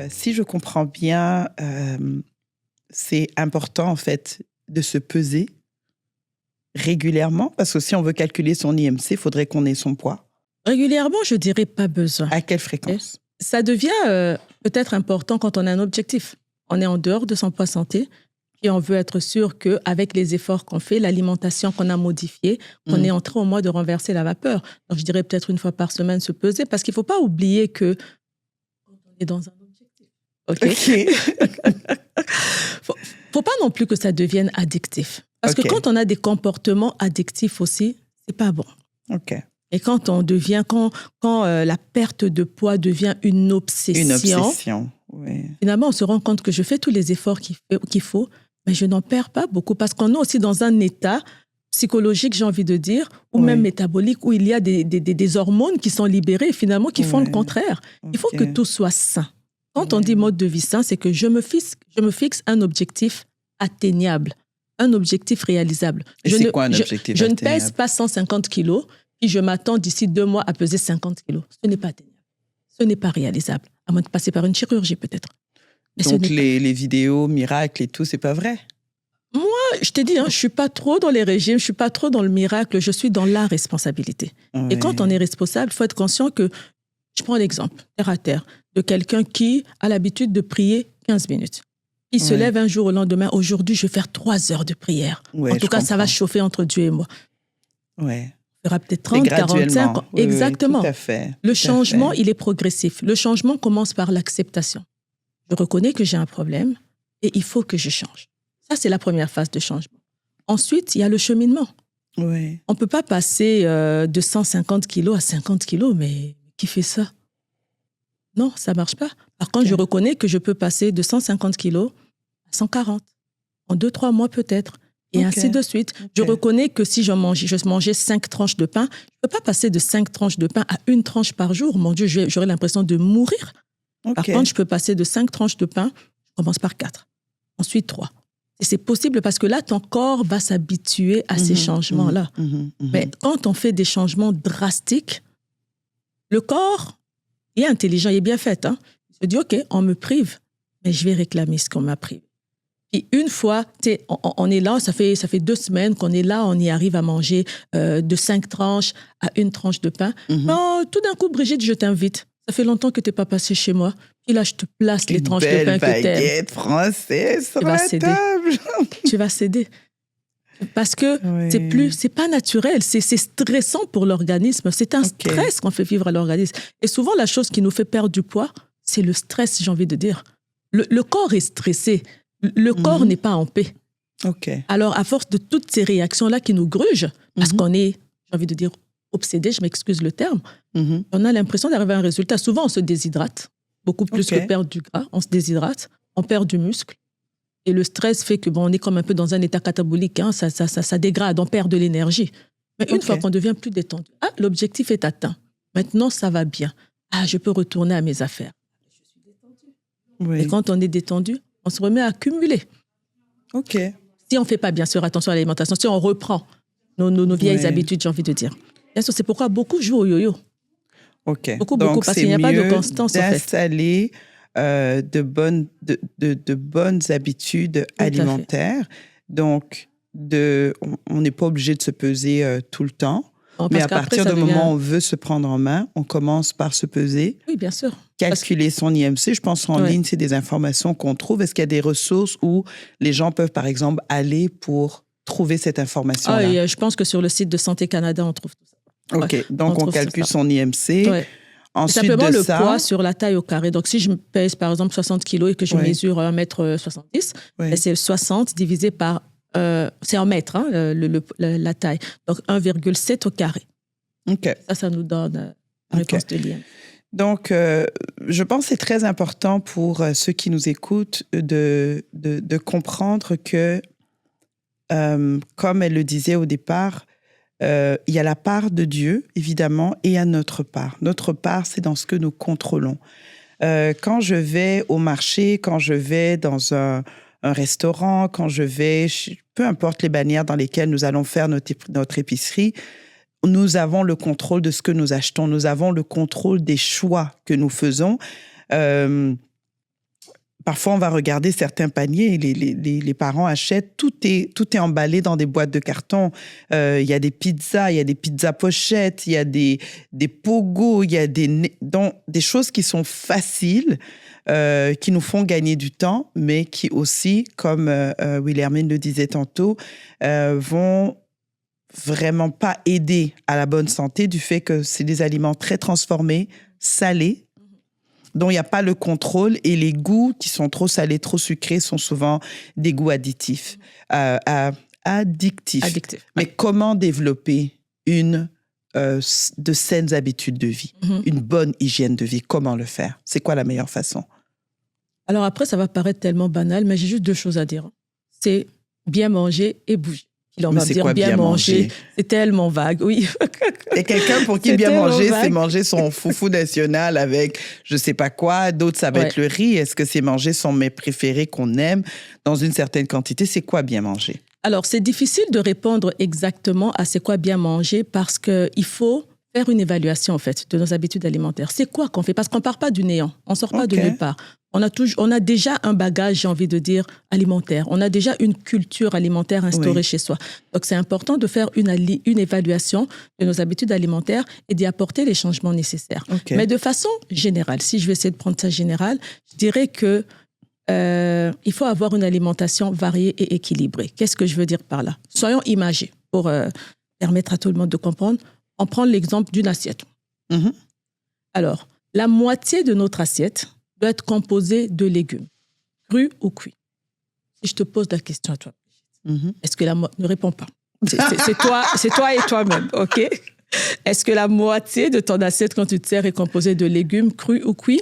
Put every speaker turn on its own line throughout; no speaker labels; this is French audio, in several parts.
si je comprends bien, c'est important en fait de se peser régulièrement parce que si on veut calculer son IMC, il faudrait qu'on ait son poids.
Régulièrement, je dirais pas besoin.
À quelle fréquence?
Ça devient peut-être important quand on a un objectif. On est en dehors de son poids santé et on veut être sûr qu'avec les efforts qu'on fait, l'alimentation qu'on a modifiée, qu'on est en train au moins de renverser la vapeur. Donc, je dirais peut-être une fois par semaine se peser parce qu'il ne faut pas oublier que on est dans un objectif. OK. Faut pas non plus que ça devienne addictif. Parce que quand on a des comportements addictifs aussi, c'est pas bon.
OK.
Et quand la perte de poids devient une obsession,
oui.
Finalement, on se rend compte que je fais tous les efforts qu'il faut, mais je n'en perds pas beaucoup parce qu'on est aussi dans un état psychologique, j'ai envie de dire, ou même métabolique, où il y a des hormones qui sont libérées, finalement, qui font le contraire. Il faut que tout soit sain. Quand on dit mode de vie sain, c'est que je me fixe un objectif atteignable, un objectif réalisable.
C'est quoi un objectif atteignable?
Je ne pèse pas 150 kilos, puis je m'attends d'ici 2 mois à peser 50 kilos. Ce n'est pas atteignable. Ce n'est pas réalisable, à moins de passer par une chirurgie peut-être. Mais
donc les vidéos miracles et tout, c'est pas vrai?
Moi, je t'ai dit, je suis pas trop dans les régimes, je suis pas trop dans le miracle, je suis dans la responsabilité. Oui. Et quand on est responsable, il faut être conscient que, je prends l'exemple, terre à terre, de quelqu'un qui a l'habitude de prier 15 minutes. Il se lève un jour au lendemain, aujourd'hui, je vais faire 3 heures de prière. En tout cas, ça va chauffer entre Dieu et moi.
Oui.
Il y aura peut-être 30, 45 ans. Exactement.
Tout à fait.
Le changement, il est progressif. Le changement commence par l'acceptation. Je reconnais que j'ai un problème et il faut que je change. Ça, c'est la première phase de changement. Ensuite, il y a le cheminement.
Oui.
On ne peut pas passer de 150 kilos à 50 kilos, mais qui fait ça? Non, ça ne marche pas. Par contre, je reconnais que je peux passer de 150 kilos à 140. En 2-3 mois peut-être. Et ainsi de suite. Je reconnais que si je mangeais 5 tranches de pain, je ne peux pas passer de 5 tranches de pain à 1 tranche par jour. Mon Dieu, j'aurais l'impression de mourir. Par contre, je peux passer de 5 tranches de pain, je commence par 4, ensuite 3. Et c'est possible parce que là, ton corps va s'habituer à ces changements-là. Mais quand on fait des changements drastiques, le corps est intelligent, il est bien fait. Il se dit, OK, on me prive, mais je vais réclamer ce qu'on m'a privé. Et une fois, on est là, ça fait 2 semaines qu'on est là, on y arrive à manger de 5 tranches à 1 tranche de pain. Non, tout d'un coup, Brigitte, je t'invite. Ça fait longtemps que tu n'es pas passée chez moi. Et là, je te place les tranches de pain que tu aimes.
Une baguette française sur la table.
Tu vas céder. Parce que c'est pas naturel, c'est stressant pour l'organisme. C'est un stress qu'on fait vivre à l'organisme. Et souvent, la chose qui nous fait perdre du poids, c'est le stress, j'ai envie de dire. Le corps est stressé. Le corps n'est pas en paix. Alors, à force de toutes ces réactions-là qui nous grugent, parce qu'on est, j'ai envie de dire, obsédé, je m'excuse le terme, on a l'impression d'arriver à un résultat. Souvent, on se déshydrate, beaucoup plus que perdre du gras. On se déshydrate, on perd du muscle. Et le stress fait que on est comme un peu dans un état catabolique. Ça dégrade, on perd de l'énergie. Mais une fois qu'on devient plus détendu, l'objectif est atteint. Maintenant, ça va bien. Je peux retourner à mes affaires. Je suis détendu. Et quand on est détendu, on se remet à accumuler. Si on ne fait pas, bien sûr, attention à l'alimentation, si on reprend nos vieilles habitudes, j'ai envie de dire. Bien sûr, c'est pourquoi beaucoup jouent au yo-yo. Beaucoup, parce qu'il n'y a pas de constance, en fait.
D'installer de bonnes habitudes alimentaires. Donc, on n'est pas obligé de se peser tout le temps. Mais à partir du moment où on veut se prendre en main, on commence par se peser.
Oui, bien sûr.
Calculer son IMC. Je pense qu'en ligne, c'est des informations qu'on trouve. Est-ce qu'il y a des ressources où les gens peuvent, par exemple, aller pour trouver cette information-là?
Je pense que sur le site de Santé Canada, on trouve tout ça.
OK. Donc, on calcule son IMC. Ensuite
simplement
de
le
ça,
poids sur la taille au carré. Donc, si je pèse, par exemple, 60 kilos et que je mesure 1m70, c'est 60 divisé par... c'est en mètres, la taille. Donc, 1,7 au carré. Ça nous donne la réponse de l'IMC.
Donc, je pense que c'est très important pour ceux qui nous écoutent de comprendre que, comme elle le disait au départ, il y a la part de Dieu, évidemment, et il y a notre part. Notre part, c'est dans ce que nous contrôlons. Quand je vais au marché, quand je vais dans un restaurant, quand je vais, peu importe les bannières dans lesquelles nous allons faire notre épicerie, nous avons le contrôle de ce que nous achetons. Nous avons le contrôle des choix que nous faisons. parfois, on va regarder certains paniers, les parents achètent, tout est emballé dans des boîtes de carton. Il y a des pizzas pochettes, il y a des pogos, il y a des choses qui sont faciles, qui nous font gagner du temps, mais qui aussi, comme Wilhelmine le disait tantôt, vont vraiment pas aider à la bonne santé du fait que c'est des aliments très transformés, salés, dont il n'y a pas le contrôle, et les goûts qui sont trop salés, trop sucrés sont souvent des goûts addictifs. Addictifs. Mais comment développer de saines habitudes de vie, une bonne hygiène de vie? Comment le faire? C'est quoi la meilleure façon?
Alors après, ça va paraître tellement banal, mais j'ai juste 2 choses à dire. C'est bien manger et bouger. Il en va me dire bien manger. C'est tellement vague, oui.
Et quelqu'un pour qui bien manger, c'est manger son foufou national avec je sais pas quoi. D'autres, ça va être le riz. Est-ce que c'est manger son mets préféré qu'on aime dans une certaine quantité? C'est quoi bien manger? Alors, c'est difficile de répondre exactement à c'est quoi bien manger parce qu'il faut faire une évaluation, en fait, de nos habitudes alimentaires. C'est quoi qu'on fait? Parce qu'on ne part pas du néant. On ne sort pas de nulle part. On a déjà un bagage, j'ai envie de dire, alimentaire. On a déjà une culture alimentaire instaurée chez soi. Donc, c'est important de faire une évaluation de nos habitudes alimentaires et d'y apporter les changements nécessaires. Mais de façon générale, si je vais essayer de prendre ça général, je dirais que il faut avoir une alimentation variée et équilibrée. Qu'est-ce que je veux dire par là? Soyons imagés pour permettre à tout le monde de comprendre. On prend l'exemple d'une assiette. Alors, la moitié de notre assiette doit être composée de légumes, crus ou cuits. Si je te pose la question à toi, est-ce que ne réponds pas. C'est toi et toi-même, OK? Est-ce que la moitié de ton assiette, quand tu te sers, est composée de légumes, crus ou cuits?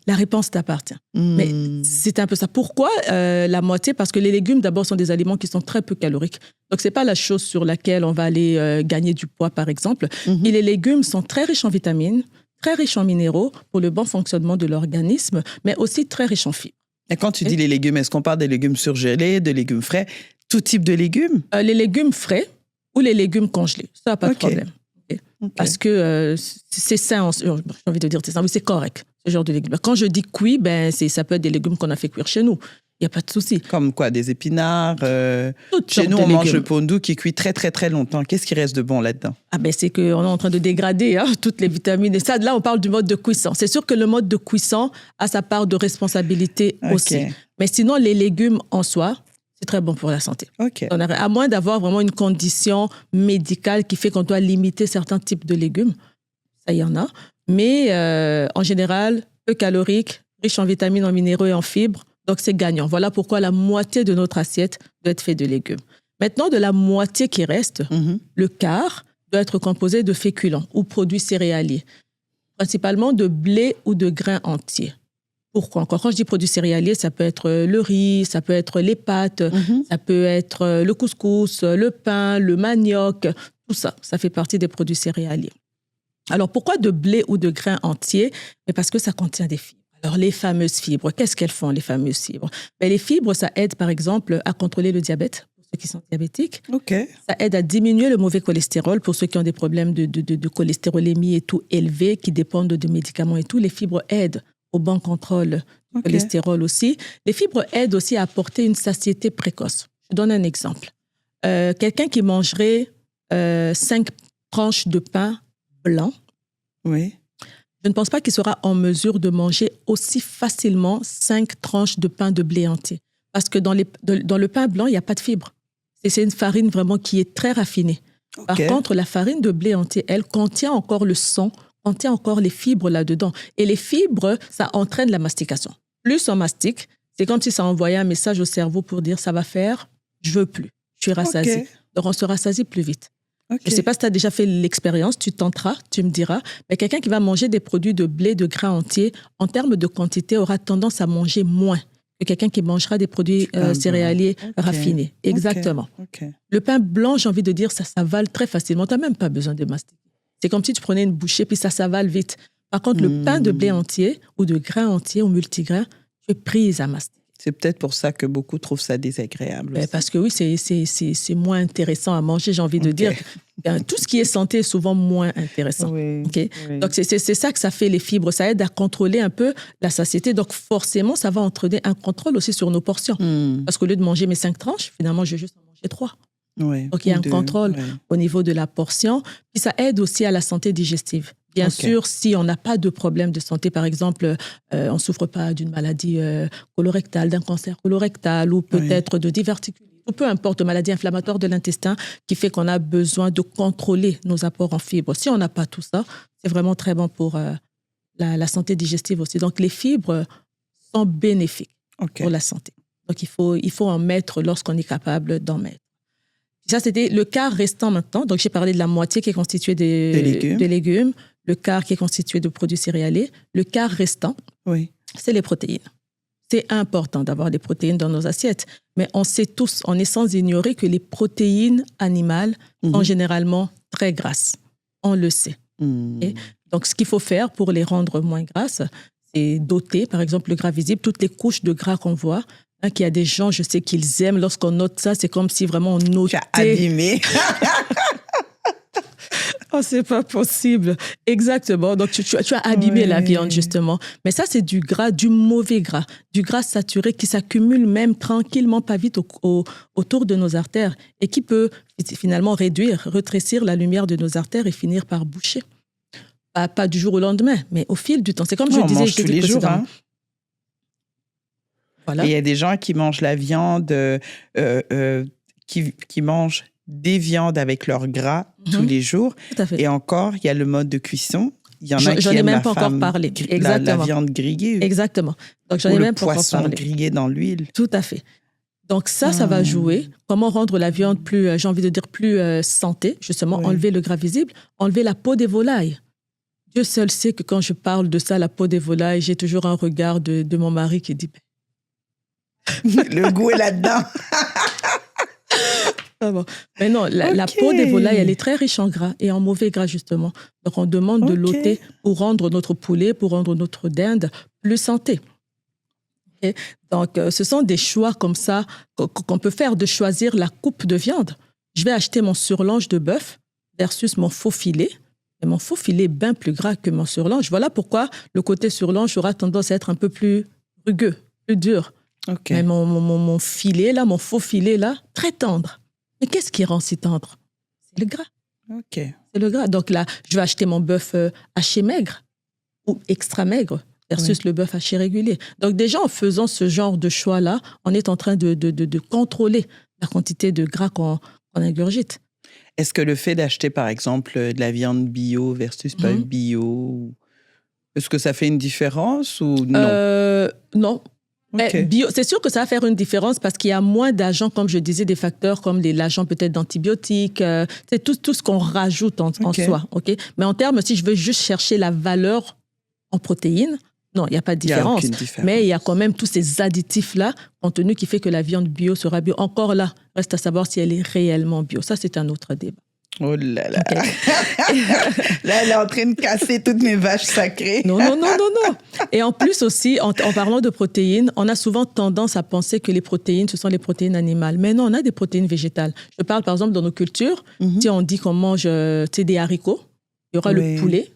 La réponse t'appartient. Mais c'est un peu ça. Pourquoi la moitié? Parce que les légumes, d'abord, sont des aliments qui sont très peu caloriques. Donc, ce n'est pas la chose sur laquelle on va aller gagner du poids, par exemple. Et les légumes sont très riches en vitamines, très riches en minéraux pour le bon fonctionnement de l'organisme, mais aussi très riches en fibres. Et quand tu dis les légumes, est-ce qu'on parle des légumes surgelés, de légumes frais, tout type de légumes? Les légumes frais ou les légumes congelés, ça n'a pas de problème. Parce que c'est sain, j'ai envie de dire, c'est correct. Ce genre de légumes. Quand je dis cuit, ça peut être des légumes qu'on a fait cuire chez nous. Il n'y a pas de souci. Comme quoi, des épinards? Chez nous, on mange le pondu qui cuit très, très, très longtemps. Qu'est-ce qui reste de bon là-dedans? C'est qu'on est en train de dégrader toutes les vitamines. Et ça, là, on parle du mode de cuisson. C'est sûr que le mode de cuisson a sa part de responsabilité aussi. Mais sinon, les légumes en soi, c'est très bon pour la santé. À moins d'avoir vraiment une condition médicale qui fait qu'on doit limiter certains types de légumes. Ça, il y en a. Mais en général, peu calorique, riche en vitamines, en minéraux et en fibres. Donc, c'est gagnant. Voilà pourquoi la moitié de notre assiette doit être faite de légumes. Maintenant, de la moitié qui reste, le quart doit être composé de féculents ou produits céréaliers, principalement de blé ou de grains entiers. Pourquoi encore? Quand je dis produits céréaliers, ça peut être le riz, ça peut être les pâtes, ça peut être le couscous, le pain, le manioc, tout ça. Ça fait partie des produits céréaliers. Alors, pourquoi de blé ou de grains entiers? Mais parce que ça contient des fibres. Alors, les fameuses fibres, qu'est-ce qu'elles font, les fameuses fibres? Les fibres, ça aide, par exemple, à contrôler le diabète, pour ceux qui sont diabétiques. Ça aide à diminuer le mauvais cholestérol, pour ceux qui ont des problèmes de cholestérolémie et tout élevé, qui dépendent de médicaments et tout. Les fibres aident au bon contrôle du cholestérol aussi. Les fibres aident aussi à apporter une satiété précoce. Je donne un exemple. Quelqu'un qui mangerait 5 tranches de pain blanc, je ne pense pas qu'il sera en mesure de manger aussi facilement 5 tranches de pain de blé entier. Parce que dans le pain blanc, il n'y a pas de fibres. C'est une farine vraiment qui est très raffinée. Par contre, la farine de blé entier, elle contient encore le son, contient encore les fibres là-dedans. Et les fibres, ça entraîne la mastication. Plus on mastique, c'est comme si ça envoyait un message au cerveau pour dire « ça va faire, je veux plus, je suis rassasié ». Donc, on se rassasie plus vite. Je ne sais pas si tu as déjà fait l'expérience, tu tenteras, tu me diras. Mais quelqu'un qui va manger des produits de blé, de grains entiers, en termes de quantité, aura tendance à manger moins que quelqu'un qui mangera des produits céréaliers raffinés. Exactement. Le pain blanc, j'ai envie de dire, ça s'avale très facilement. Tu n'as même pas besoin de mastiquer. C'est comme si tu prenais une bouchée, puis ça s'avale vite. Par contre, le pain de blé entier ou de grains entiers ou multigrains, tu es prise à mastiquer. C'est peut-être pour ça que beaucoup trouvent ça désagréable.
Parce que oui, c'est moins intéressant à manger, j'ai envie de dire. Tout ce qui est santé est souvent moins intéressant.
Oui,
okay?
Oui.
Donc, c'est ça que ça fait, les fibres. Ça aide à contrôler un peu la satiété. Donc, forcément, ça va entraîner un contrôle aussi sur nos portions. Parce qu'au lieu de manger mes 5 tranches, finalement, je vais juste en manger 3.
Oui,
donc, il y a un contrôle au niveau de la portion. Puis, ça aide aussi à la santé digestive. Bien sûr, si on n'a pas de problème de santé, par exemple, on ne souffre pas d'une maladie colorectale, d'un cancer colorectal ou peut-être de diverticulites, ou peu importe, de maladie inflammatoire de l'intestin qui fait qu'on a besoin de contrôler nos apports en fibres. Si on n'a pas tout ça, c'est vraiment très bon pour la santé digestive aussi. Donc, les fibres sont bénéfiques pour la santé. Donc, il faut en mettre lorsqu'on est capable d'en mettre. Ça, c'était le quart restant maintenant. Donc, j'ai parlé de la moitié qui est constituée de légumes, le quart qui est constitué de produits céréaliers. Le quart restant, c'est les protéines. C'est important d'avoir des protéines dans nos assiettes. Mais on sait tous, on est sans ignorer que les protéines animales sont généralement très grasses. On le sait. Okay? Donc, ce qu'il faut faire pour les rendre moins grasses, c'est doter, par exemple, le gras visible, toutes les couches de gras qu'on voit. Qu'il y a des gens, je sais qu'ils aiment, lorsqu'on note ça, c'est comme si vraiment on notait.
Tu as abîmé.
Oh, c'est pas possible. Exactement. Donc, tu as abîmé la viande, justement. Mais ça, c'est du gras, du mauvais gras, du gras saturé qui s'accumule même tranquillement, pas vite, autour de nos artères et qui peut finalement rétrécir la lumière de nos artères et finir par boucher. Pas du jour au lendemain, mais au fil du temps. C'est comme je disais,
on mange tous les jours, hein.
Voilà.
Et il y a des gens qui mangent la viande, qui mangent des viandes avec leur gras tous les jours.
Tout à fait.
Et encore, il y a le mode de cuisson. Il y en a qui
j'en ai
aiment
même pas encore parlé.
La viande grillée.
Exactement. Donc, j'en ai même pas encore parlé.
Le poisson grillé dans l'huile.
Tout à fait. Donc, ça va jouer. Comment rendre la viande plus, j'ai envie de dire, plus santé, justement, enlever le gras visible, enlever la peau des volailles. Dieu seul sait que quand je parle de ça, la peau des volailles, j'ai toujours un regard de mon mari qui dit...
Le goût est là-dedans.
Ah bon. Mais non, la peau des volailles, elle est très riche en gras et en mauvais gras, justement. Donc, on demande de l'ôter pour rendre notre poulet, pour rendre notre dinde plus santé. Okay? Donc, ce sont des choix comme ça qu'on peut faire, de choisir la coupe de viande. Je vais acheter mon surlonge de bœuf versus mon faux filet. Et mon faux filet est bien plus gras que mon surlonge. Voilà pourquoi le côté surlonge aura tendance à être un peu plus rugueux, plus dur. Mais mon filet, là, mon faux filet, là, très tendre. Mais qu'est-ce qui rend si tendre? C'est le gras. C'est le gras. Donc là, je vais acheter mon bœuf haché maigre ou extra maigre versus le bœuf haché régulier. Donc déjà, en faisant ce genre de choix-là, on est en train de contrôler la quantité de gras qu'on ingurgite.
Est-ce que le fait d'acheter, par exemple, de la viande bio versus pas bio, est-ce que ça fait une différence ou non?
Non. Bio, c'est sûr que ça va faire une différence parce qu'il y a moins d'agents, comme je disais, des facteurs comme l'agent peut-être d'antibiotiques, c'est tout ce qu'on rajoute en soi. Mais en termes, si je veux juste chercher la valeur en protéines, non, il n'y a pas de différence. Mais il y a quand même tous ces additifs-là contenus qui fait que la viande bio sera bio. Encore là, reste à savoir si elle est réellement bio. Ça, c'est un autre débat.
Oh là là. Là, elle est en train de casser toutes mes vaches sacrées.
Non. Et en plus aussi, en parlant de protéines, on a souvent tendance à penser que les protéines, ce sont les protéines animales. Mais non, on a des protéines végétales. Je parle par exemple dans nos cultures, si on dit qu'on mange des haricots, il y aura le poulet,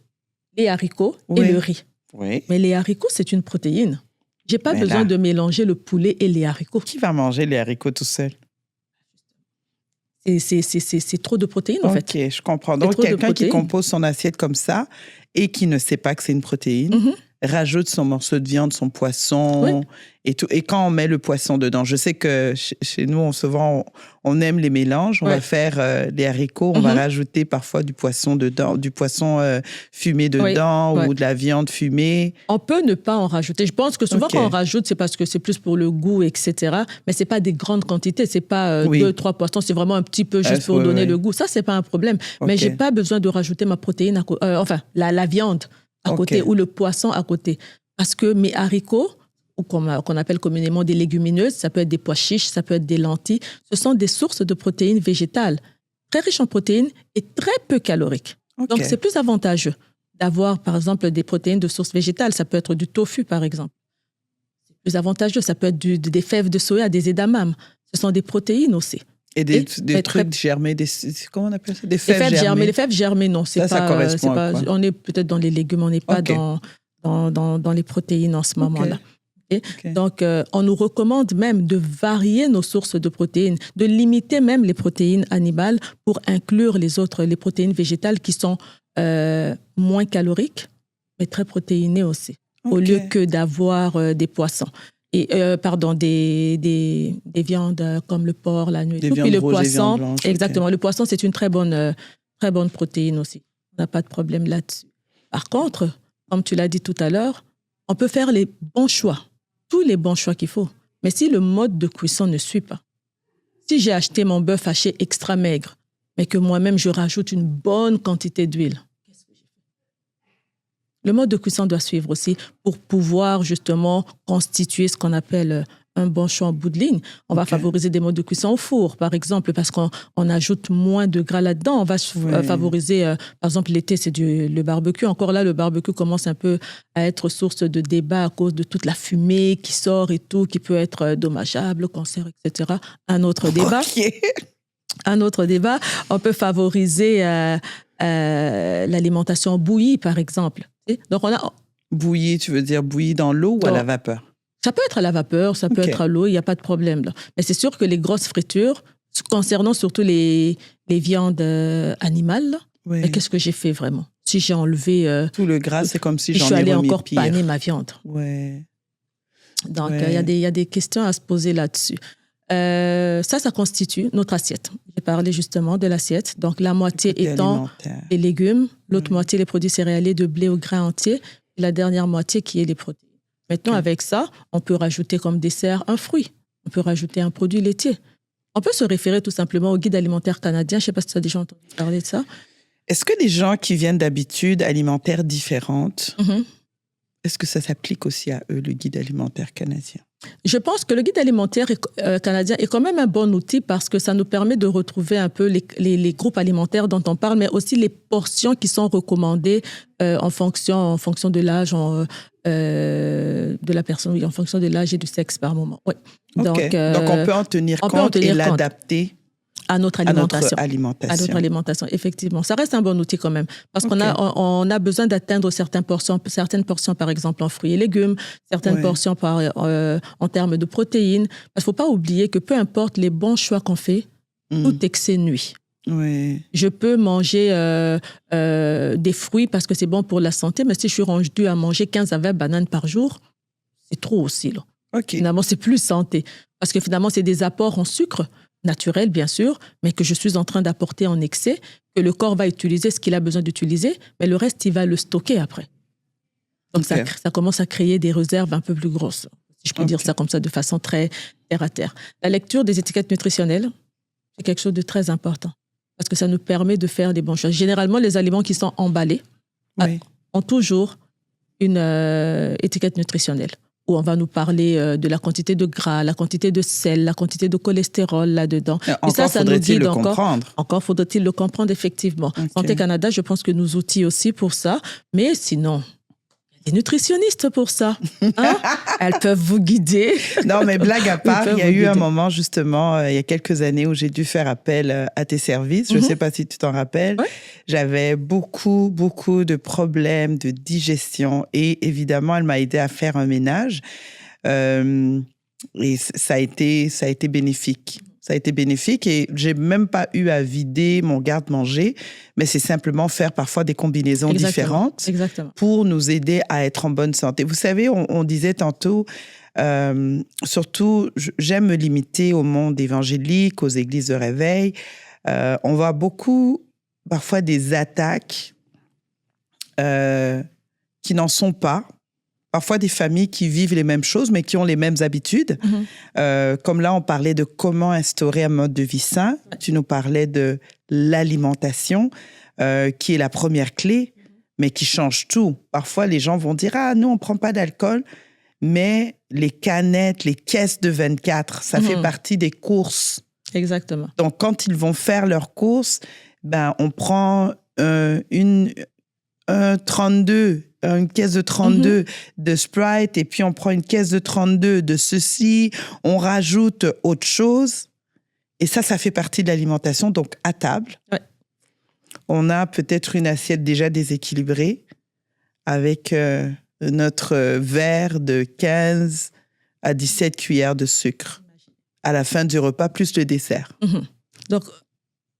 les haricots et le riz. Mais les haricots, c'est une protéine. Je n'ai pas besoin de mélanger le poulet et les haricots.
Qui va manger les haricots tout seul?
C'est trop de protéines, en fait.
OK, je comprends. Donc, quelqu'un qui compose son assiette comme ça et qui ne sait pas que c'est une protéine, rajoute son morceau de viande, son poisson et tout. Et quand on met le poisson dedans, je sais que chez nous, souvent, on aime les mélanges. On va faire les haricots, on va rajouter parfois du poisson dedans, du poisson fumé dedans ou de la viande fumée.
On peut ne pas en rajouter. Je pense que souvent, quand on rajoute, c'est parce que c'est plus pour le goût, etc. Mais ce n'est pas des grandes quantités. Ce n'est pas 2-3 poissons. C'est vraiment un petit peu juste pour donner le goût. Ça, ce n'est pas un problème. Mais je n'ai pas besoin de rajouter ma protéine, la viande à côté ou le poisson à côté. Parce que mes haricots, ou qu'on appelle communément des légumineuses, ça peut être des pois chiches, ça peut être des lentilles, ce sont des sources de protéines végétales, très riches en protéines et très peu caloriques. Donc, c'est plus avantageux d'avoir, par exemple, des protéines de source végétale. Ça peut être du tofu, par exemple. C'est plus avantageux. Ça peut être des fèves de soya, des edamame. Ce sont des protéines aussi.
Et des trucs germés, comment on appelle ça? Des fèves germées.
Les fèves germées, non.
Ça correspond à quoi?
On est peut-être dans les légumes, on n'est pas dans les protéines en ce moment-là. Okay. Donc, on nous recommande même de varier nos sources de protéines, de limiter même les protéines animales pour inclure les protéines végétales qui sont moins caloriques, mais très protéinées aussi, au lieu que d'avoir des poissons. Et des viandes comme le porc, l'agneau et tout. Puis le poisson, exactement. Le poisson, c'est une très bonne protéine aussi. On n'a pas de problème là-dessus. Par contre, comme tu l'as dit tout à l'heure, on peut faire les bons choix, tous les bons choix qu'il faut. Mais si le mode de cuisson ne suit pas, si j'ai acheté mon bœuf haché extra maigre, mais que moi-même je rajoute une bonne quantité d'huile, le mode de cuisson doit suivre aussi pour pouvoir justement constituer ce qu'on appelle un bon choix en bout de ligne. On va favoriser des modes de cuisson au four, par exemple, parce qu'on ajoute moins de gras là-dedans. On va favoriser, par exemple, l'été, c'est le barbecue. Encore là, le barbecue commence un peu à être source de débat à cause de toute la fumée qui sort et tout, qui peut être dommageable, cancer, etc. Un autre débat. Un autre débat. On peut favoriser l'alimentation bouillie, par exemple. Donc
bouillie, tu veux dire bouillie dans l'eau ou à la vapeur?
Ça peut être à la vapeur, ça peut être à l'eau, il n'y a pas de problème. Là. Mais c'est sûr que les grosses fritures, concernant surtout les viandes animales, qu'est-ce que j'ai fait vraiment? Si j'ai enlevé...
tout le gras, c'est comme si j'en ai remis
pire. Je suis allée encore
pire.
paner ma viande. Donc, il y a des questions à se poser là-dessus. Ça constitue notre assiette. J'ai parlé justement de l'assiette. Donc, la moitié étant les légumes, l'autre moitié les produits céréaliers de blé au grain entier, et la dernière moitié qui est les protéines. Maintenant, avec ça, on peut rajouter comme dessert un fruit. On peut rajouter un produit laitier. On peut se référer tout simplement au guide alimentaire canadien. Je ne sais pas si tu as déjà entendu parler de ça.
Est-ce que les gens qui viennent d'habitudes alimentaires différentes, est-ce que ça s'applique aussi à eux, le guide alimentaire canadien?
Je pense que le guide alimentaire canadien est quand même un bon outil parce que ça nous permet de retrouver un peu les groupes alimentaires dont on parle, mais aussi les portions qui sont recommandées en fonction de l'âge de la personne, en fonction de l'âge et du sexe par moment. Ouais. Donc,
on peut en tenir compte et l'adapter
à notre alimentation, effectivement. Ça reste un bon outil quand même, parce qu'on a besoin d'atteindre certaines portions, par exemple, en fruits et légumes, certaines portions en termes de protéines. Parce qu'il ne faut pas oublier que peu importe les bons choix qu'on fait, tout excès nuit. Je peux manger des fruits parce que c'est bon pour la santé, mais si je suis rendue à manger 15 à 20 bananes par jour, c'est trop aussi. Là. Finalement, c'est plus santé. Parce que finalement, c'est des apports en sucre, naturel, bien sûr, mais que je suis en train d'apporter en excès, que le corps va utiliser ce qu'il a besoin d'utiliser, mais le reste, il va le stocker après. Donc, ça commence à créer des réserves un peu plus grosses, si je peux dire ça comme ça, de façon très terre à terre. La lecture des étiquettes nutritionnelles, c'est quelque chose de très important, parce que ça nous permet de faire des bons choix. Généralement, les aliments qui sont emballés ont toujours une étiquette nutritionnelle, où on va nous parler de la quantité de gras, la quantité de sel, la quantité de cholestérol là-dedans.
Encore faudrait-il le comprendre.
Encore faudrait-il le comprendre, effectivement. Santé Canada, je pense que nous outille aussi pour ça. Mais sinon, il y a des nutritionnistes pour ça. Hein? Elles peuvent vous guider.
Non, mais blague à part, il y a eu un moment, justement, il y a quelques années, où j'ai dû faire appel à tes services. Je ne sais pas si tu t'en rappelles. J'avais beaucoup de problèmes de digestion et évidemment, elle m'a aidé à faire un ménage. Et ça a été bénéfique. Ça a été bénéfique et j'ai même pas eu à vider mon garde-manger, mais c'est simplement faire parfois des combinaisons différentes pour nous aider à être en bonne santé. Vous savez, on disait tantôt, surtout, j'aime me limiter au monde évangélique, aux églises de réveil. On voit beaucoup, parfois, des attaques qui n'en sont pas. Parfois, des familles qui vivent les mêmes choses, mais qui ont les mêmes habitudes. Comme là, on parlait de comment instaurer un mode de vie sain. Tu nous parlais de l'alimentation, qui est la première clé, mais qui change tout. Parfois, les gens vont dire « Ah, nous, on ne prend pas d'alcool », mais les canettes, les caisses de 24, ça fait partie des courses.
Exactement.
Donc, quand ils vont faire leurs courses, on prend un une caisse de 32 de Sprite, et puis on prend une caisse de 32 de ceci, on rajoute autre chose. Et ça fait partie de l'alimentation. Donc, à table, on a peut-être une assiette déjà déséquilibrée avec notre verre de 15 à 17 cuillères de sucre à la fin du repas, plus le dessert.
Donc,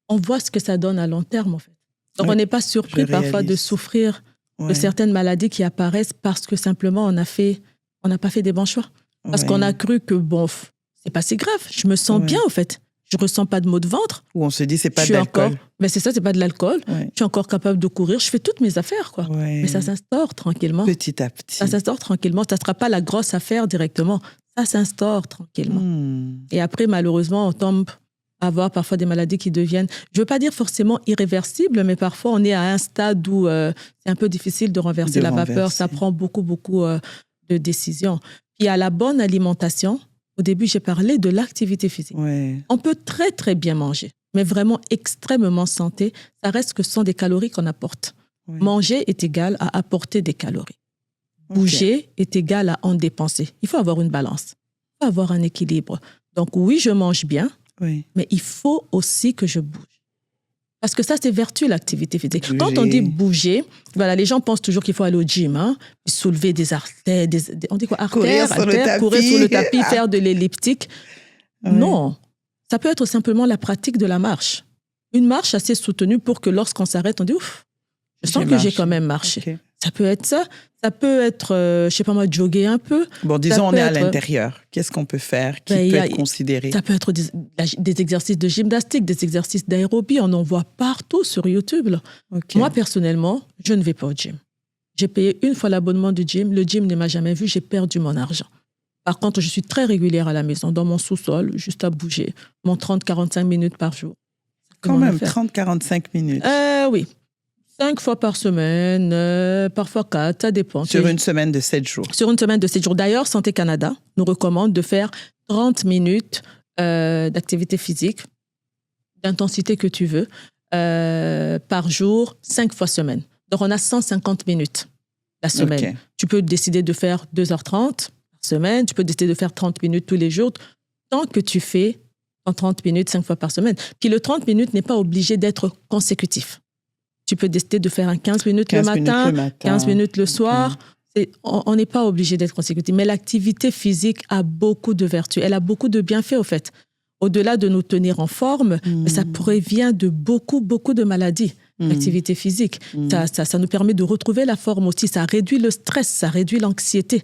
on voit ce que ça donne à long terme, en fait. Donc, on n'est pas surpris parfois de souffrir de certaines maladies qui apparaissent parce que simplement, on n'a pas fait des bons choix. Parce qu'on a cru que, bon, c'est pas si grave, je me sens bien, en fait. Je ressens pas de maux de ventre.
Ou on se dit, c'est pas de l'alcool.
Mais c'est ça, c'est pas de l'alcool. Je suis encore capable de courir, je fais toutes mes affaires, quoi. Mais ça s'instaure tranquillement.
Petit à petit.
Ça s'instaure tranquillement. Ça sera pas la grosse affaire directement. Ça s'instaure tranquillement. Et après, malheureusement, on tombe à avoir parfois des maladies qui deviennent, je veux pas dire forcément irréversibles, mais parfois on est à un stade où c'est un peu difficile de renverser la vapeur. Ça prend beaucoup de décisions. Puis à la bonne alimentation, au début, j'ai parlé de l'activité physique. On peut très, très bien manger, mais vraiment extrêmement santé. Ça reste que ce sont des calories qu'on apporte. Manger est égal à apporter des calories. Bouger est égal à en dépenser. Il faut avoir une balance. Il faut avoir un équilibre. Donc oui, je mange bien, mais il faut aussi que je bouge. Parce que ça, c'est vertu, l'activité physique. Quand on dit bouger, voilà, les gens pensent toujours qu'il faut aller au gym, puis soulever des artères, on dit quoi, artères, courir sur le tapis, faire de l'elliptique. Non, ça peut être simplement la pratique de la marche. Une marche assez soutenue pour que lorsqu'on s'arrête, on dit, ouf, je sens que j'ai quand même marché. Ça peut être ça. Ça peut être, je sais pas moi, jogger un peu.
Bon, disons, on est à l'intérieur. Qu'est-ce qu'on peut faire qui peut être considéré? Ça
peut être des exercices de gymnastique, des exercices d'aérobie. On en voit partout sur YouTube. Moi, personnellement, je ne vais pas au gym. J'ai payé une fois l'abonnement du gym. Le gym ne m'a jamais vu. J'ai perdu mon argent. Par contre, je suis très régulière à la maison, dans mon sous-sol, juste à bouger. Mon 30-45 minutes par jour.
Quand même, 30-45 minutes.
Oui. 5 fois par semaine, parfois 4, ça dépend.
Sur une semaine de 7 jours.
Sur une semaine de 7 jours. D'ailleurs, Santé Canada nous recommande de faire 30 minutes d'activité physique, d'intensité que tu veux, par jour, 5 fois semaine. Donc, on a 150 minutes la semaine. Tu peux décider de faire 2h30 par semaine, tu peux décider de faire 30 minutes tous les jours, tant que tu fais en 30 minutes 5 fois par semaine. Puis le 30 minutes n'est pas obligé d'être consécutif. Tu peux décider de faire un 15 minutes le matin, 15 minutes le soir. On n'est pas obligé d'être consécutif. Mais l'activité physique a beaucoup de vertus. Elle a beaucoup de bienfaits, au fait. Au-delà de nous tenir en forme, ça prévient de beaucoup de maladies, l'activité physique. Ça nous permet de retrouver la forme aussi. Ça réduit le stress, ça réduit l'anxiété.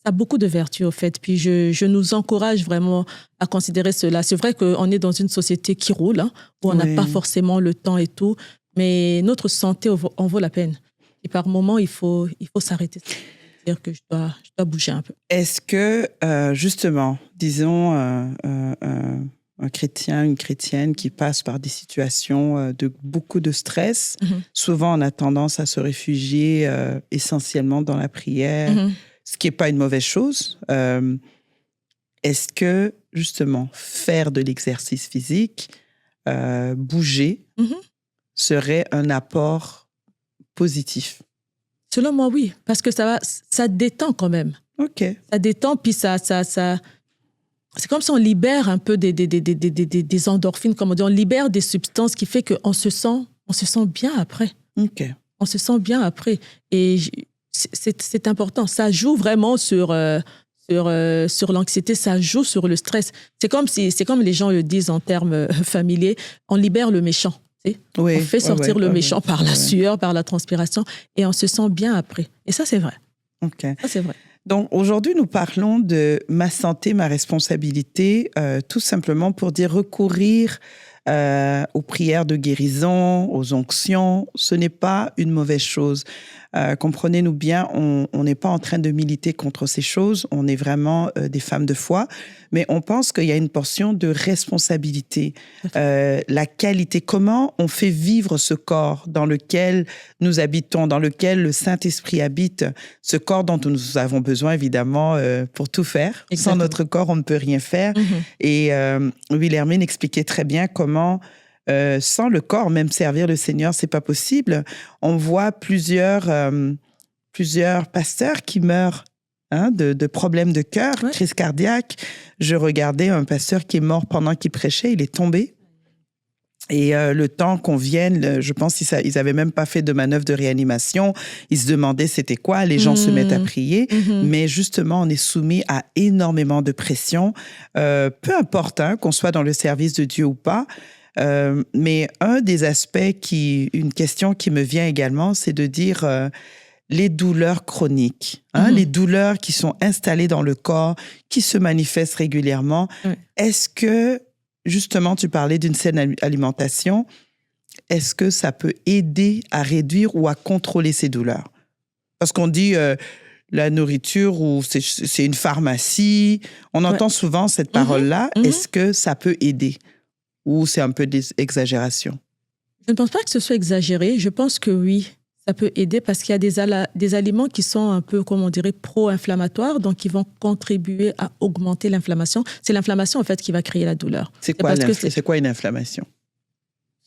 Ça a beaucoup de vertus, au fait. Puis je nous encourage vraiment à considérer cela. C'est vrai qu'on est dans une société qui roule, où on n'a pas forcément le temps et tout. Mais notre santé en vaut la peine. Et par moment, il faut s'arrêter. C'est-à-dire que je dois bouger un peu.
Est-ce que, justement, disons, un chrétien, une chrétienne qui passe par des situations de beaucoup de stress, souvent on a tendance à se réfugier essentiellement dans la prière, ce qui n'est pas une mauvaise chose. Est-ce que, justement, faire de l'exercice physique, bouger, serait un apport positif?
Selon moi, oui, parce que ça détend quand même. Ça détend, puis ça c'est comme si on libère un peu des endorphines, comme on dit, on libère des substances qui fait qu'on se sent bien après. On se sent bien après. Et c'est important. Ça joue vraiment sur l'anxiété, ça joue sur le stress. C'est comme les gens le disent en termes familiers, on libère le méchant. On fait sortir le méchant par la sueur, par la transpiration, et on se sent bien après. Et ça, c'est vrai. Ça, c'est vrai.
Donc, aujourd'hui, nous parlons de ma santé, ma responsabilité, tout simplement pour dire recourir aux prières de guérison, aux onctions. Ce n'est pas une mauvaise chose. Comprenez-nous bien, on n'est pas en train de militer contre ces choses. On est vraiment des femmes de foi, mais on pense qu'il y a une portion de responsabilité. La qualité, comment on fait vivre ce corps dans lequel nous habitons, dans lequel le Saint-Esprit habite, ce corps dont nous avons besoin évidemment pour tout faire. Exactement. Sans notre corps, on ne peut rien faire. Et Wilhelmine expliquait très bien comment sans le corps, même servir le Seigneur, c'est pas possible. On voit plusieurs pasteurs qui meurent de problèmes de cœur, crise cardiaque. Je regardais un pasteur qui est mort pendant qu'il prêchait, il est tombé. Et le temps qu'on vienne, je pense qu'ils n'avaient même pas fait de manœuvre de réanimation. Ils se demandaient c'était quoi. Les gens se mettent à prier. Mais justement, on est soumis à énormément de pression. Peu importe qu'on soit dans le service de Dieu ou pas. Mais un des aspects une question qui me vient également, c'est de dire les douleurs chroniques, les douleurs qui sont installées dans le corps, qui se manifestent régulièrement. Est-ce que justement, tu parlais d'une saine alimentation. Est-ce que ça peut aider à réduire ou à contrôler ces douleurs? Parce qu'on dit la nourriture ou c'est une pharmacie. On entend souvent cette parole-là. Est-ce que ça peut aider? Ou c'est un peu d'exagération?
Je ne pense pas que ce soit exagéré. Je pense que oui, ça peut aider parce qu'il y a des aliments qui sont un peu, comme on dirait, pro-inflammatoires, donc qui vont contribuer à augmenter l'inflammation. C'est l'inflammation, en fait, qui va créer la douleur.
C'est quoi une inflammation?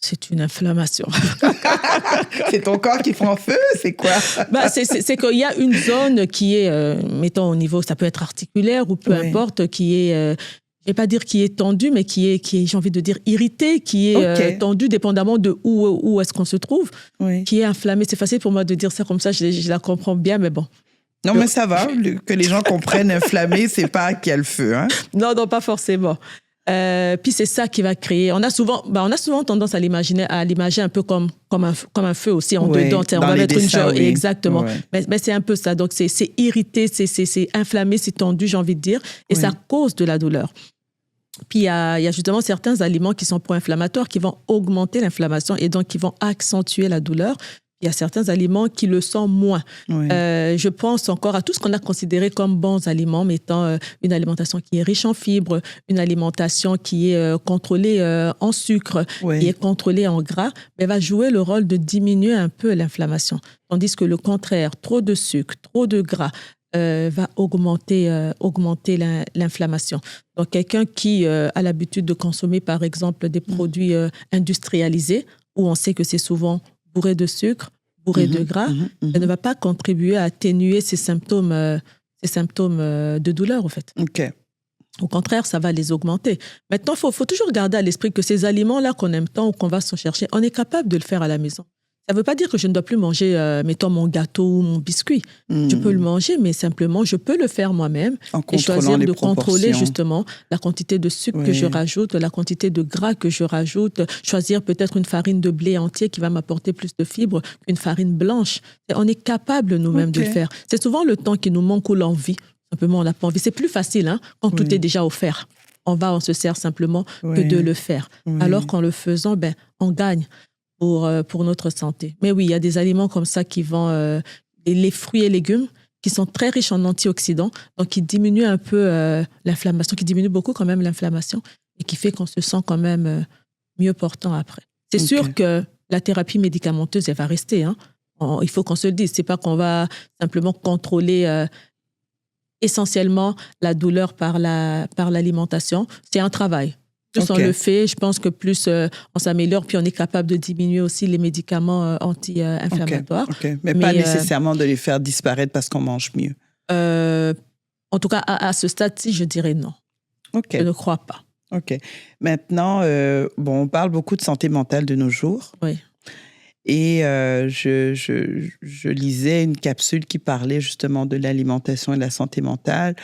C'est une inflammation.
C'est ton corps qui prend feu? C'est quoi?
C'est qu'il y a une zone qui est, mettons au niveau, ça peut être articulaire ou peu importe, qui est... je ne vais pas dire qui est tendu, mais qui est, j'ai envie de dire, irrité, qui est tendu dépendamment de où est-ce qu'on se trouve, qui est inflammé. C'est facile pour moi de dire ça comme ça, je la comprends bien, mais bon.
Non, mais ça va, que les gens comprennent inflammé, c'est pas qu'il y a le feu.
Non, pas forcément. Puis c'est ça qui va créer. On a souvent tendance à l'imager un peu comme un feu aussi en dedans. On va mettre une exactement. Mais c'est un peu ça. Donc c'est irrité, c'est inflammé, c'est tendu, j'ai envie de dire, et ça cause de la douleur. Puis il y a justement certains aliments qui sont pro-inflammatoires qui vont augmenter l'inflammation et donc qui vont accentuer la douleur. Il y a certains aliments qui le sont moins. Je pense encore à tout ce qu'on a considéré comme bons aliments, mettant une alimentation qui est riche en fibres, une alimentation qui est contrôlée en sucre, qui est contrôlée en gras, mais va jouer le rôle de diminuer un peu l'inflammation. Tandis que le contraire, trop de sucre, trop de gras, va augmenter l'inflammation. Donc, quelqu'un qui a l'habitude de consommer, par exemple, des produits industrialisés, où on sait que c'est souvent bourré de sucre, bourré de gras, ça ne va pas contribuer à atténuer ces symptômes de douleur, en fait. Au contraire, ça va les augmenter. Maintenant, il faut toujours garder à l'esprit que ces aliments-là qu'on aime tant ou qu'on va s'en chercher, on est capable de le faire à la maison. Ça ne veut pas dire que je ne dois plus manger, mettons, mon gâteau ou mon biscuit. Je peux le manger, mais simplement, je peux le faire moi-même et choisir de contrôler justement la quantité de sucre que je rajoute, la quantité de gras que je rajoute, choisir peut-être une farine de blé entier qui va m'apporter plus de fibres qu'une farine blanche. Et on est capable nous-mêmes de le faire. C'est souvent le temps qui nous manque ou l'envie. Simplement, on n'a pas envie. C'est plus facile quand tout est déjà offert. On se sert simplement que de le faire. Alors qu'en le faisant, on gagne pour notre santé. Mais oui, il y a des aliments comme ça qui vont... les fruits et légumes qui sont très riches en antioxydants, donc qui diminuent un peu l'inflammation, qui diminuent beaucoup quand même l'inflammation et qui fait qu'on se sent quand même mieux portant après. C'est sûr que la thérapie médicamenteuse, elle va rester. Il faut qu'on se le dise. C'est pas qu'on va simplement contrôler essentiellement la douleur par l'alimentation. C'est un travail. Plus on le fait, je pense que plus on s'améliore, puis on est capable de diminuer aussi les médicaments anti-inflammatoires.
Mais pas nécessairement de les faire disparaître parce qu'on mange mieux.
En tout cas, à ce stade-ci, je dirais non. Je ne crois pas.
Maintenant, on parle beaucoup de santé mentale de nos jours. Et je lisais une capsule qui parlait justement de l'alimentation et de la santé mentale.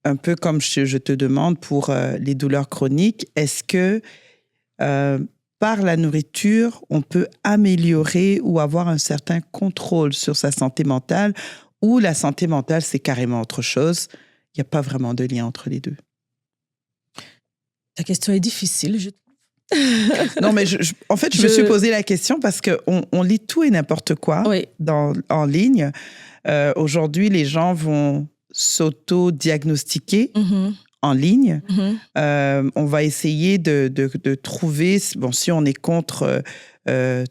Un peu comme je te demande pour les douleurs chroniques, est-ce que par la nourriture, on peut améliorer ou avoir un certain contrôle sur sa santé mentale, ou la santé mentale, c'est carrément autre chose? Il n'y a pas vraiment de lien entre les deux.
La question est difficile, je trouve.
Non, mais en fait, je me suis posé la question parce qu'on lit tout et n'importe quoi en ligne. Aujourd'hui, les gens vont s'auto-diagnostiquer en ligne. On va essayer de trouver, si on est contre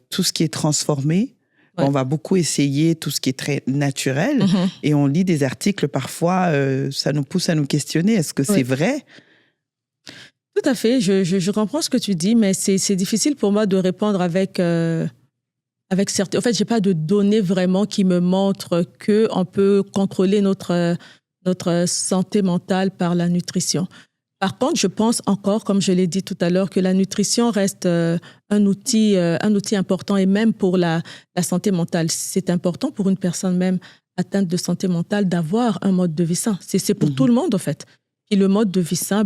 tout ce qui est transformé, on va beaucoup essayer tout ce qui est très naturel. Et on lit des articles, parfois, ça nous pousse à nous questionner. Est-ce que c'est vrai?
Tout à fait, je comprends ce que tu dis, mais c'est difficile pour moi de répondre avec certains... En fait, je n'ai pas de données vraiment qui me montrent qu'on peut contrôler notre santé mentale par la nutrition. Par contre, je pense encore, comme je l'ai dit tout à l'heure, que la nutrition reste un outil important, et même pour la santé mentale. C'est important pour une personne même atteinte de santé mentale d'avoir un mode de vie sain. C'est pour tout le monde, en fait. Et le mode de vie sain,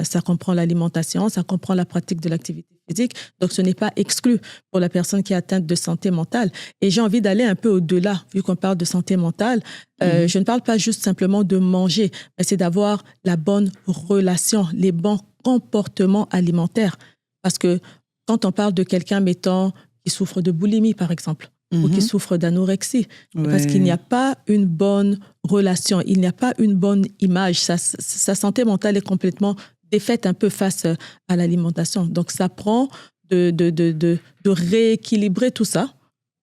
ça comprend l'alimentation, ça comprend la pratique de l'activité physique. Donc, ce n'est pas exclu pour la personne qui est atteinte de santé mentale. Et j'ai envie d'aller un peu au-delà, vu qu'on parle de santé mentale. Je ne parle pas juste simplement de manger, mais c'est d'avoir la bonne relation, les bons comportements alimentaires. Parce que quand on parle de quelqu'un, mettons, qui souffre de boulimie, par exemple, ou qui souffre d'anorexie, parce qu'il n'y a pas une bonne relation, il n'y a pas une bonne image. Sa santé mentale est complètement défaite un peu face à l'alimentation. Donc, ça prend de rééquilibrer tout ça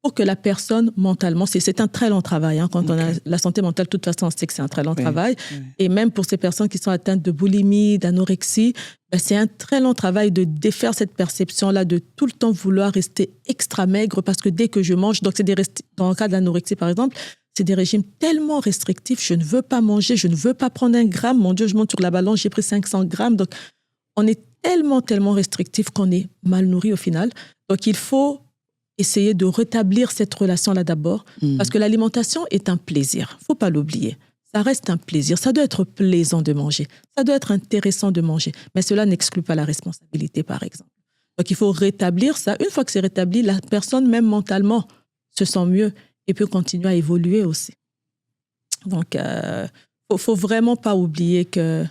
pour que la personne, mentalement, c'est un très long travail. Hein. Quand on a la santé mentale, de toute façon, on sait que c'est un très long travail. Et même pour ces personnes qui sont atteintes de boulimie, d'anorexie, c'est un très long travail de défaire cette perception-là de tout le temps vouloir rester extra maigre, parce que dès que je mange, donc dans le cas de l'anorexie, par exemple, c'est des régimes tellement restrictifs, je ne veux pas manger, je ne veux pas prendre 1 gramme, mon Dieu, je monte sur la balance, j'ai pris 500 grammes. Donc, on est tellement restrictif qu'on est mal nourri au final. Donc, il faut essayer de rétablir cette relation-là d'abord, parce que l'alimentation est un plaisir. Il ne faut pas l'oublier. Ça reste un plaisir. Ça doit être plaisant de manger. Ça doit être intéressant de manger. Mais cela n'exclut pas la responsabilité, par exemple. Donc, il faut rétablir ça. Une fois que c'est rétabli, la personne, même mentalement, se sent mieux et peut continuer à évoluer aussi. Donc, faut vraiment pas oublier que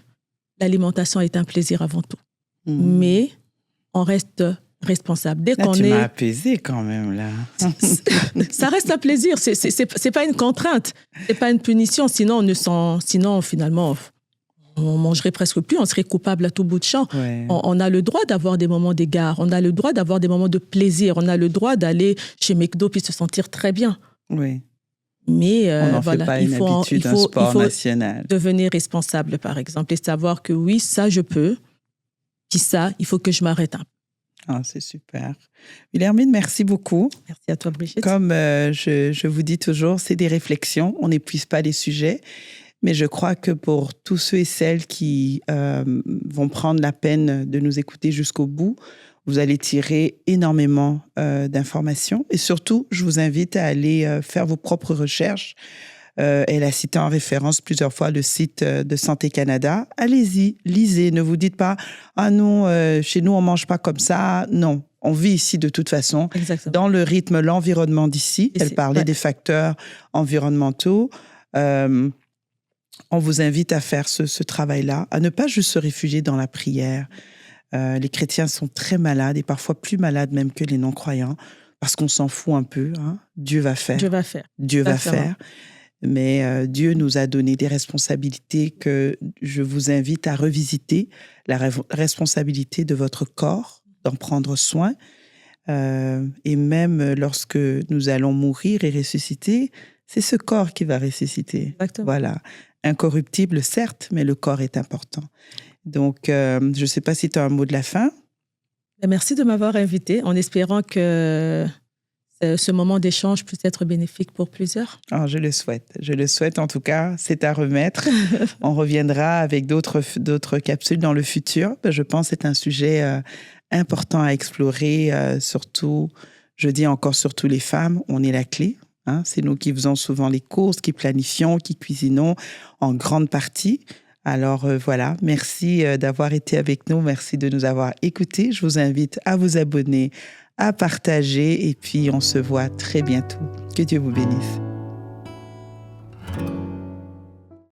l'alimentation est un plaisir avant tout. Mais on reste responsable. Dès qu'on
tu m'as apaisé quand même, là.
Ça reste un plaisir. C'est pas une contrainte. C'est pas une punition. Sinon, finalement, on mangerait presque plus. On serait coupable à tout bout de champ. Ouais. On a le droit d'avoir des moments d'égard. On a le droit d'avoir des moments de plaisir. On a le droit d'aller chez McDo puis se sentir très bien.
Oui.
Mais
on n'en fait pas une habitude, un sport national.
Devenir responsable, par exemple, et savoir que oui, ça, je peux. Puis ça, il faut que je m'arrête un peu.
Ah, c'est super. Wilhelmine, merci beaucoup.
Merci à toi, Brigitte.
Comme je vous dis toujours, c'est des réflexions. On n'épuise pas les sujets. Mais je crois que pour tous ceux et celles qui vont prendre la peine de nous écouter jusqu'au bout, vous allez tirer énormément d'informations. Et surtout, je vous invite à aller faire vos propres recherches. Elle a cité en référence plusieurs fois le site de Santé Canada. Allez-y, lisez. Ne vous dites pas « Ah non, chez nous, on ne mange pas comme ça. » Non, on vit ici de toute façon.
Exactement.
Dans le rythme, l'environnement d'ici. Elle parlait des facteurs environnementaux. On vous invite à faire ce travail-là, à ne pas juste se réfugier dans la prière. Les chrétiens sont très malades et parfois plus malades même que les non-croyants parce qu'on s'en fout un peu. Hein. Dieu va faire.
Dieu va faire.
Dieu va faire. Mais Dieu nous a donné des responsabilités que je vous invite à revisiter. La responsabilité de votre corps, d'en prendre soin. Et même lorsque nous allons mourir et ressusciter, c'est ce corps qui va ressusciter.
Exactement.
Voilà. Incorruptible, certes, mais le corps est important. Donc, je ne sais pas si tu as un mot de la fin.
Merci de m'avoir invité, en espérant que ce moment d'échange puisse être bénéfique pour plusieurs.
Oh, je le souhaite. Je le souhaite en tout cas. C'est à remettre. On reviendra avec d'autres capsules dans le futur. Je pense que c'est un sujet important à explorer, surtout, je dis encore surtout les femmes. On est la clé. Hein? C'est nous qui faisons souvent les courses, qui planifions, qui cuisinons en grande partie. Alors voilà, merci d'avoir été avec nous. Merci de nous avoir écoutés. Je vous invite à vous abonner, à partager et puis on se voit très bientôt. Que Dieu vous bénisse.